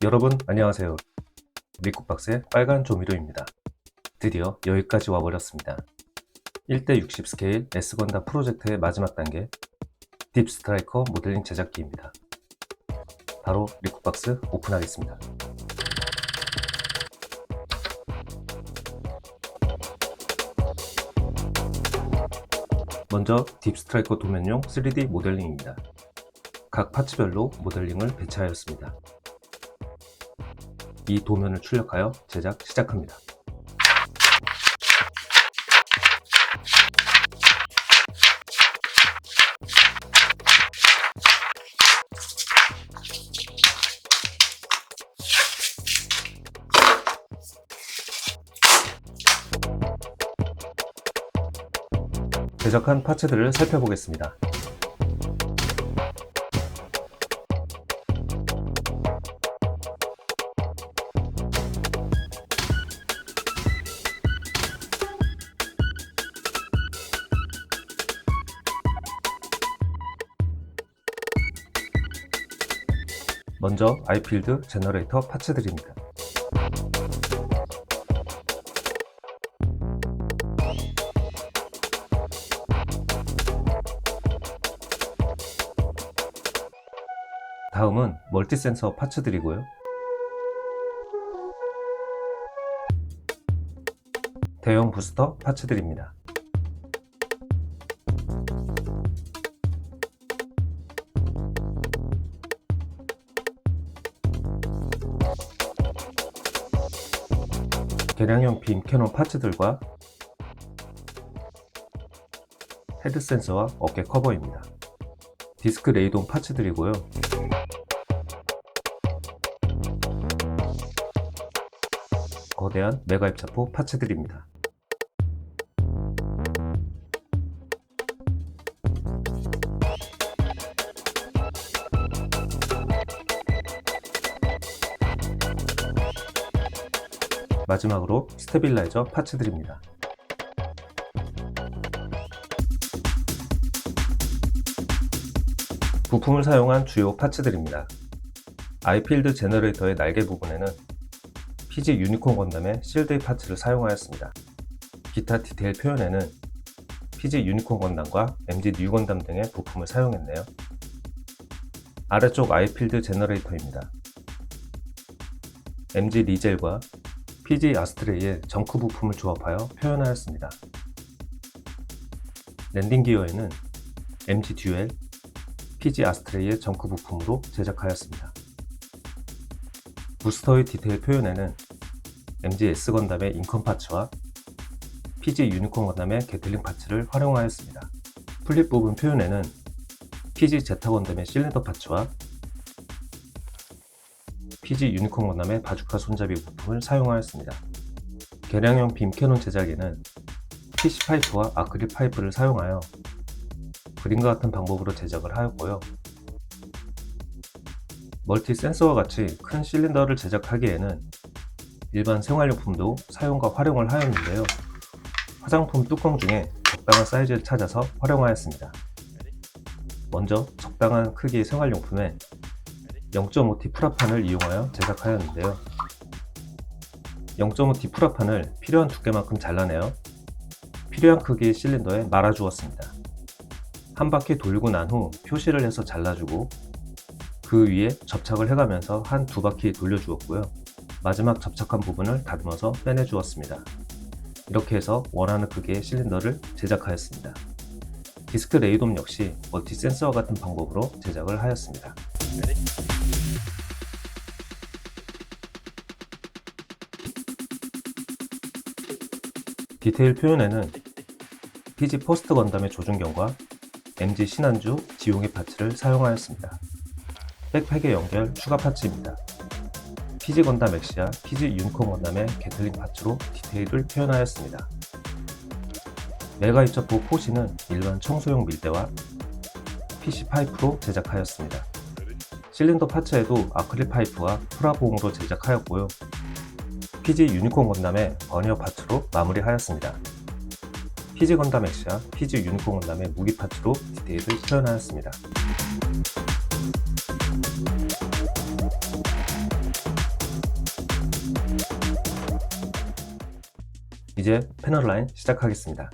여러분 안녕하세요. 리쿡박스의 빨간 조미료입니다. 드디어 여기까지 와버렸습니다. 1:60 스케일 S건담 프로젝트의 마지막 단계 딥스트라이커 모델링 제작기입니다. 바로 리쿡박스 오픈하겠습니다. 먼저 딥스트라이커 도면용 3D 모델링입니다. 각 파츠별로 모델링을 배치하였습니다. 이 도면을 출력하여 제작 시작합니다. 제작한 파츠들을 살펴보겠습니다. 먼저 아이필드 제너레이터 파츠들입니다. 다음은 멀티센서 파츠들이고요. 대형 부스터 파츠들입니다. 개량형 빔 캐논 파츠들과 헤드 센서와 어깨 커버입니다. 디스크 레이돈 파츠들이고요. 거대한 메가 입자포 파츠들입니다. 마지막으로 스테빌라이저 파츠들입니다. 부품을 사용한 주요 파츠들입니다. 아이필드 제너레이터의 날개 부분에는 PG 유니콘 건담의 실드의 파츠를 사용하였습니다. 기타 디테일 표현에는 PG 유니콘 건담과 MG 뉴 건담 등의 부품을 사용했네요. 아래쪽 아이필드 제너레이터입니다. MG 리젤과 PG 아스트레이의 정크 부품을 조합하여 표현하였습니다. 랜딩 기어에는 MG 듀엘, PG 아스트레이의 정크 부품으로 제작하였습니다. 부스터의 디테일 표현에는 MG S 건담의 인컨 파츠와 PG 유니콘 건담의 게틀링 파츠를 활용하였습니다. 플립 부분 표현에는 PG 제타 건담의 실린더 파츠와 PG 유니콘 건담의 바주카 손잡이 부품을 사용하였습니다. 개량형 빔 캐논 제작에는 PC 파이프와 아크릴 파이프를 사용하여 그림과 같은 방법으로 제작을 하였고요. 멀티 센서와 같이 큰 실린더를 제작하기에는 일반 생활용품도 사용과 활용을 하였는데요. 화장품 뚜껑 중에 적당한 사이즈를 찾아서 활용하였습니다. 먼저 적당한 크기의 생활용품에 0.5T 프라판을 이용하여 제작하였는데요. 0.5T 프라판을 필요한 두께만큼 잘라내어 필요한 크기의 실린더에 말아주었습니다. 한 바퀴 돌고 난 후 표시를 해서 잘라주고 그 위에 접착을 해가면서 한 두 바퀴 돌려주었고요. 마지막 접착한 부분을 다듬어서 빼내주었습니다. 이렇게 해서 원하는 크기의 실린더를 제작하였습니다. 디스크 레이돔 역시 멀티 센서와 같은 방법으로 제작을 하였습니다. 디테일 표현에는 PG 포스트 건담의 조준경과 MG 신한주 지용의 파츠를 사용하였습니다. 백팩의 연결 추가 파츠입니다. PG 건담 엑시아, PG 유니콘 건담의 게틀링 파츠로 디테일을 표현하였습니다. 메가 입자포 포시는 일반 청소용 밀대와 PC 파이프로 제작하였습니다. 실린더 파츠에도 아크릴 파이프와 프라봉으로 제작하였고요. PG 유니콘 건담의 버니어 파츠로 마무리하였습니다. PG 건담 엑시아, PG 유니콘 건담의 무기 파츠로 디테일을 표현하였습니다. 이제 패널 라인 시작하겠습니다.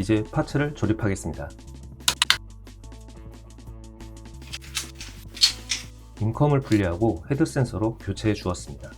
이제 파츠를 조립하겠습니다. 인컴을 분리하고 헤드 센서로 교체해 주었습니다.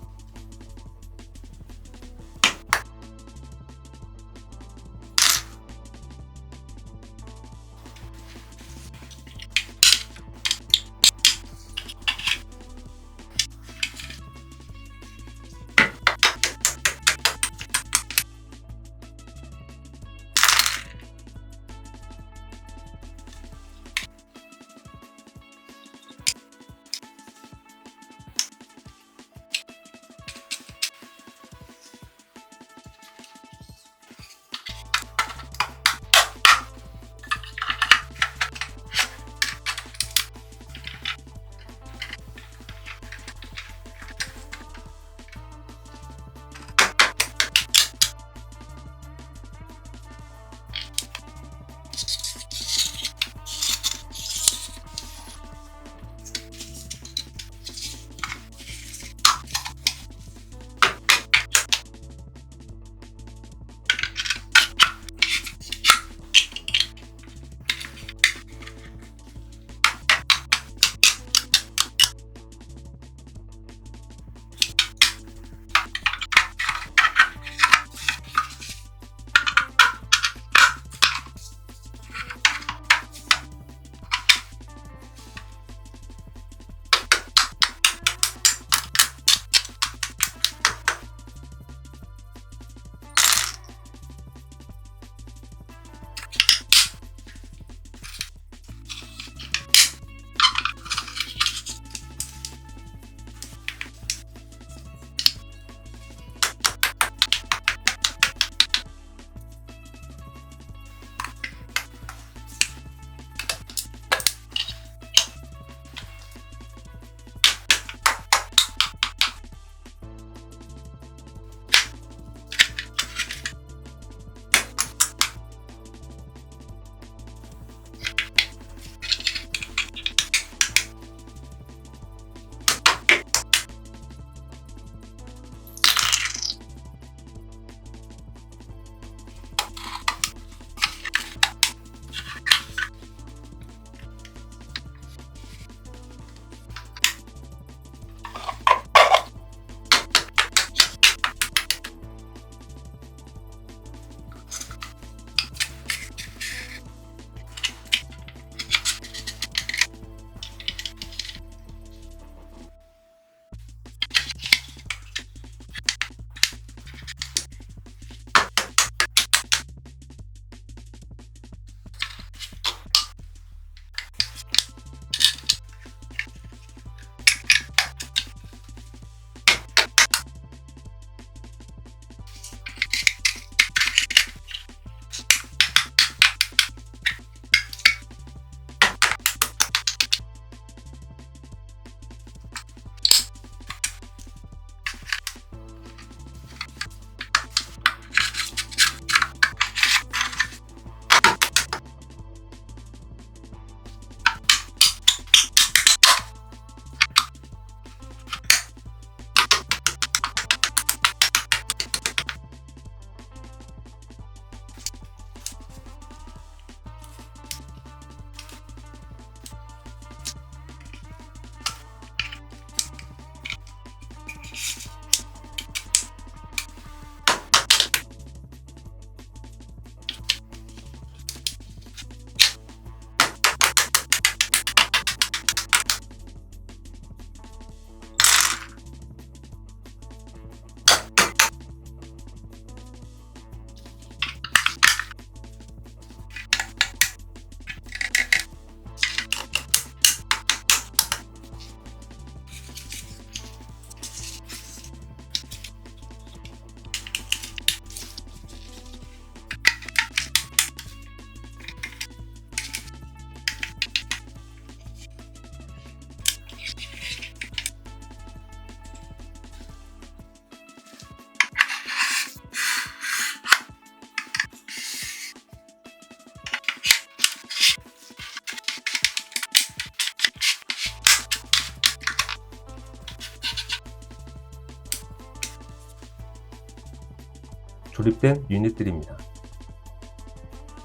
조립된 유닛들입니다.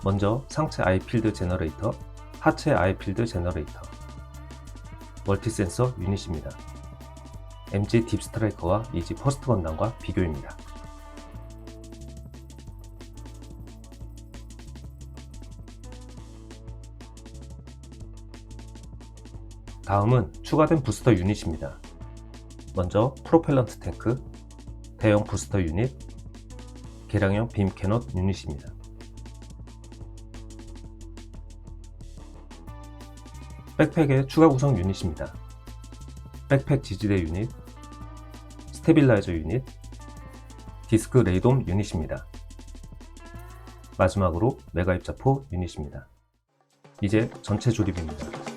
먼저 상체 아이필드 제너레이터, 하체 아이필드 제너레이터, 멀티센서 유닛입니다. MG 딥스트라이커와 이지 퍼스트 건담과 비교입니다. 다음은 추가된 부스터 유닛입니다. 먼저 프로펠런트 탱크, 대형 부스터 유닛, 개량형 빔 캐논 유닛입니다. 백팩의 추가 구성 유닛입니다. 백팩 지지대 유닛, 스테빌라이저 유닛, 디스크 레이돔 유닛입니다. 마지막으로 메가 입자포 유닛입니다. 이제 전체 조립입니다.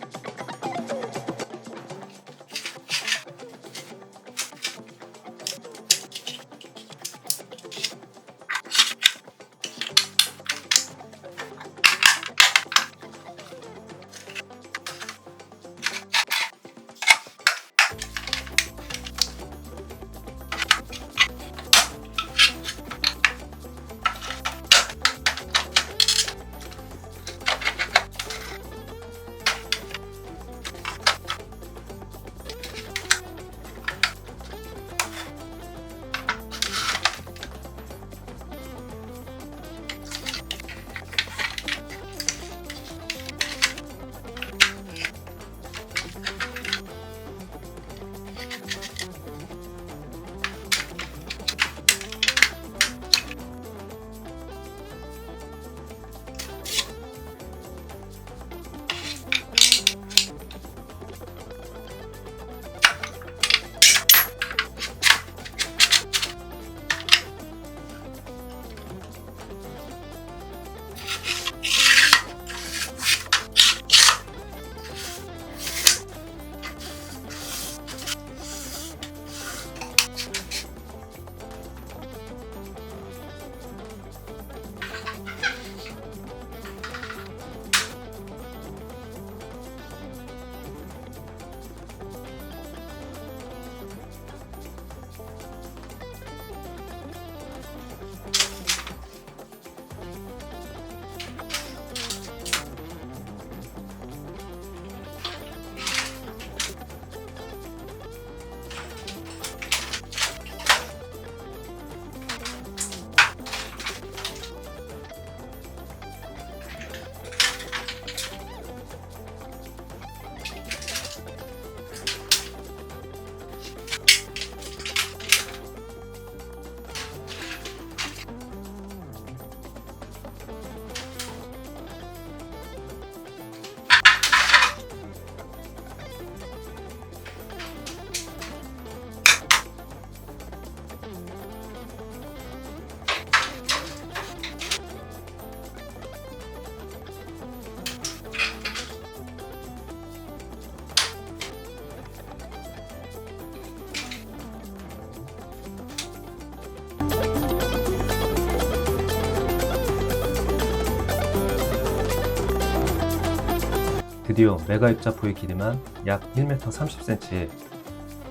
드디어 메가 입자포의 길이만 약 1m 30cm의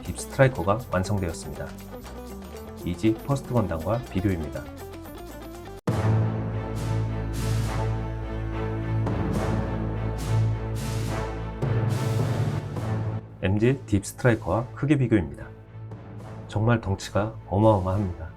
딥 스트라이커가 완성되었습니다. 이지 퍼스트 건담과 비교입니다. MG 딥 스트라이커와 크기 비교입니다. 정말 덩치가 어마어마합니다.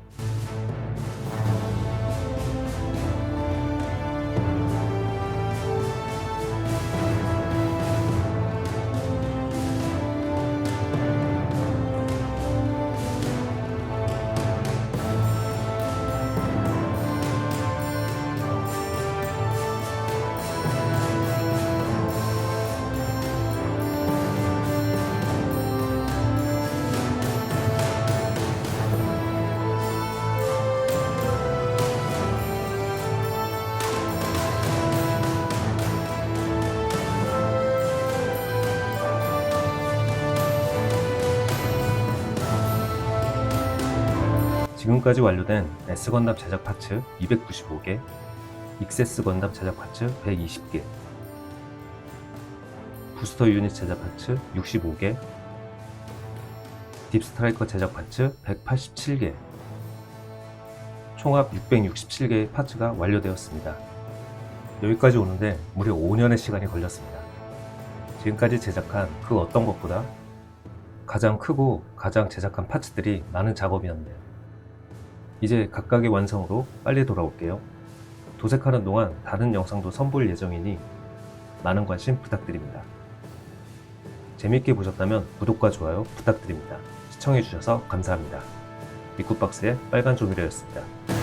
지금까지 완료된 S건담 제작 파츠 295개, 익세스 건담 제작 파츠 120개, 부스터 유닛 제작 파츠 65개, 딥스트라이커 제작 파츠 187개, 총합 667개의 파츠가 완료되었습니다. 여기까지 오는데 무려 5년의 시간이 걸렸습니다. 지금까지 제작한 그 어떤 것보다 가장 크고 가장 제작한 파츠들이 많은 작업이었네요. 이제 각각의 완성으로 빨리 돌아올게요. 도색하는 동안 다른 영상도 선보일 예정이니 많은 관심 부탁드립니다. 재밌게 보셨다면 구독과 좋아요 부탁드립니다. 시청해주셔서 감사합니다. 미쿠박스의 빨간 조미료였습니다.